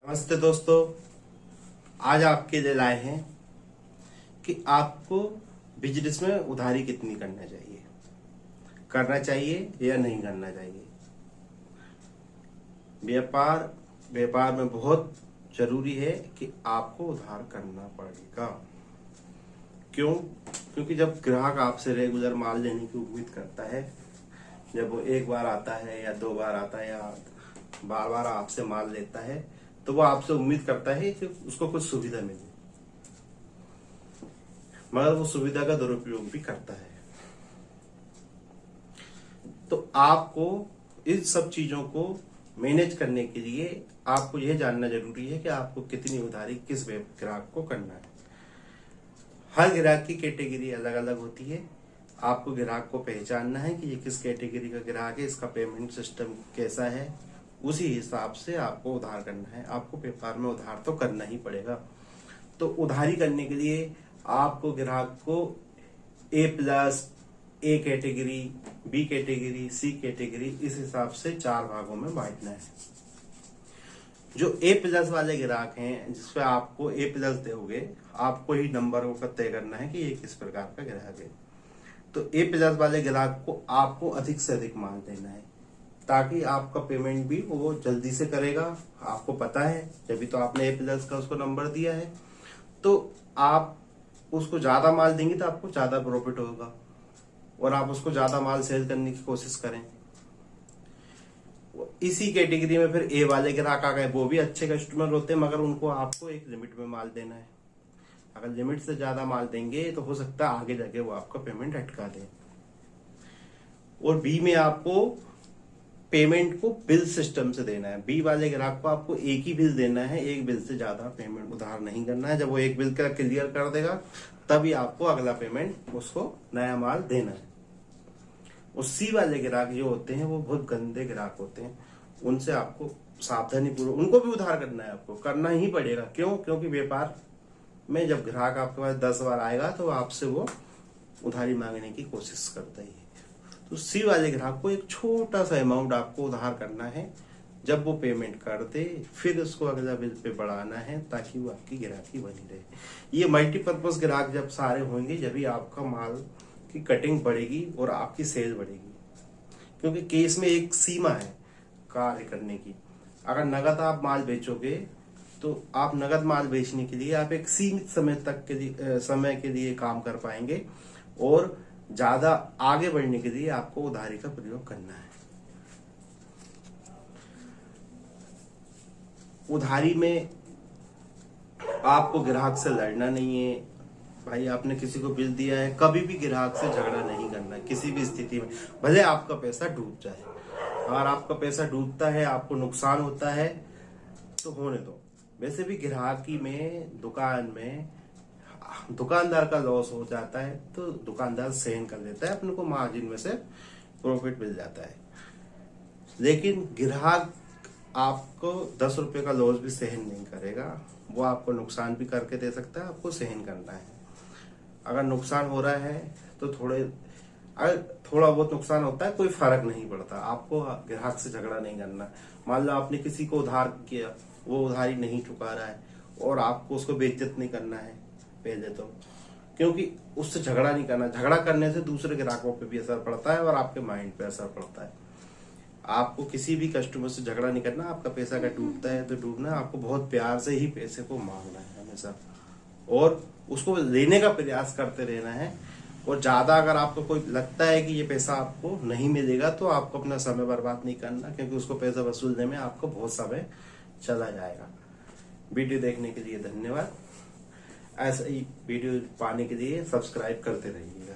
नमस्ते दोस्तों, आज आपके लिए लाए हैं कि आपको बिजनेस में उधारी कितनी करना चाहिए या नहीं करना चाहिए। व्यापार में बहुत जरूरी है कि आपको उधार करना पड़ेगा। क्यों? क्योंकि जब ग्राहक आपसे रेगुलर माल लेने की उम्मीद करता है, जब वो एक बार आता है या दो बार आता है या बार बार आपसे माल लेता है, तो वो आपसे उम्मीद करता है कि उसको कुछ सुविधा मिले, मगर वो सुविधा का दुरुपयोग भी करता है। तो आपको इन सब चीजों को मैनेज करने के लिए आपको यह जानना जरूरी है कि आपको कितनी उधारी किस ग्राहक को करना है। हर ग्राहक की कैटेगरी अलग अलग होती है। आपको ग्राहक को पहचानना है कि ये किस कैटेगरी का ग्राहक है, इसका पेमेंट सिस्टम कैसा है, उसी हिसाब से आपको उधार करना है। आपको व्यापार में उधार तो करना ही पड़ेगा। तो उधारी करने के लिए आपको ग्राहक को A+, A category, B category, C category, इस हिसाब से 4 भागों में बांटना है। जो A+ वाले ग्राहक हैं, जिसपे आपको A+ दोगे, आपको ही नंबर को तय करना है कि ये किस प्रकार का ग्राहक है। तो A+ वाले ग्राहक को आपको अधिक से अधिक माल देना है, ताकि आपका पेमेंट भी वो जल्दी से करेगा। आपको पता है, जब तो आपने A+ का उसको नंबर दिया है, तो आप उसको ज्यादा माल देंगे तो आपको ज्यादा प्रॉफिट होगा और आप उसको ज्यादा माल सेल करने की कोशिश करें। इसी कैटेगरी में फिर A वाले ग्राहक आ गए। वो भी अच्छे कस्टमर होते हैं, मगर उनको आपको एक लिमिट में माल देना है। अगर लिमिट से ज्यादा माल देंगे तो हो सकता है आगे जाके वो आपका पेमेंट अटका दे। और B में आपको पेमेंट को बिल सिस्टम से देना है। बी वाले ग्राहक को आपको एक ही बिल देना है, एक बिल से ज्यादा पेमेंट उधार नहीं करना है। जब वो एक बिल का क्लियर कर देगा, तभी आपको अगला पेमेंट उसको नया माल देना है। और C वाले ग्राहक जो होते हैं, वो बहुत गंदे ग्राहक होते हैं। उनसे आपको सावधानी पूर्वक, उनको भी उधार करना है, आपको करना ही पड़ेगा। क्यों? क्योंकि व्यापार में जब ग्राहक आपके पास 10 बार आएगा, तो आपसे वो उधारी मांगने की कोशिश करता ही है। तो C वाले ग्राहक को एक छोटा सा अमाउंट आपको उधार करना है। जब वो पेमेंट कर दे, फिर उसको अगला बिल पे बढ़ाना है, ताकि वो आपकी ग्राहकी बनी रहे। ये मल्टीपर्पज ग्राहक जब सारे होंगे, जब ही आपका माल की कटिंग बढ़ेगी और आपकी सेल बढ़ेगी। क्योंकि केस में एक सीमा है कार्य करने की। अगर नगद आप माल बेचोगे, तो आप नगद माल बेचने के लिए आप एक सीमित समय के लिए काम कर पाएंगे, और ज्यादा आगे बढ़ने के लिए आपको उधारी का प्रयोग करना है। उधारी में आपको ग्राहक से लड़ना नहीं है। भाई, आपने किसी को बिल दिया है, कभी भी ग्राहक से झगड़ा नहीं करना है किसी भी स्थिति में, भले आपका पैसा डूब जाए। अगर आपका पैसा डूबता है, आपको नुकसान होता है, तो होने दो। वैसे भी ग्राहकी में, दुकान में दुकानदार का लॉस हो जाता है, तो दुकानदार सहन कर लेता है, अपने को मार्जिन में से प्रॉफिट मिल जाता है। लेकिन ग्राहक आपको 10 रुपए का लॉस भी सहन नहीं करेगा। वो आपको नुकसान भी करके दे सकता है, आपको सहन करना है। अगर नुकसान हो रहा है तो अगर थोड़ा बहुत नुकसान होता है, कोई फर्क नहीं पड़ता। आपको ग्राहक से झगड़ा नहीं करना। मान लो आपने किसी को उधार किया, वो उधारी नहीं चुका रहा है, और आपको उसको बेइज्जत नहीं करना है पहले तो, क्योंकि उससे झगड़ा नहीं करना। झगड़ा करने से दूसरे ग्राहकों पे भी असर पड़ता है और आपके माइंड पे असर पड़ता है। आपको किसी भी कस्टमर से झगड़ा नहीं करना। आपका पैसा का डूबता है तो डूबना, आपको बहुत प्यार से ही पैसे को मांगना है हमेशा, और उसको लेने का प्रयास करते रहना है। और ज्यादा अगर आपको कोई लगता है कि ये पैसा आपको नहीं मिलेगा, तो आपको अपना समय बर्बाद नहीं करना, क्योंकि उसको पैसा वसूलने में आपको बहुत समय चला जाएगा। वीडियो देखने के लिए धन्यवाद। ऐसा ही वीडियो पाने के लिए सब्सक्राइब करते रहिएगा।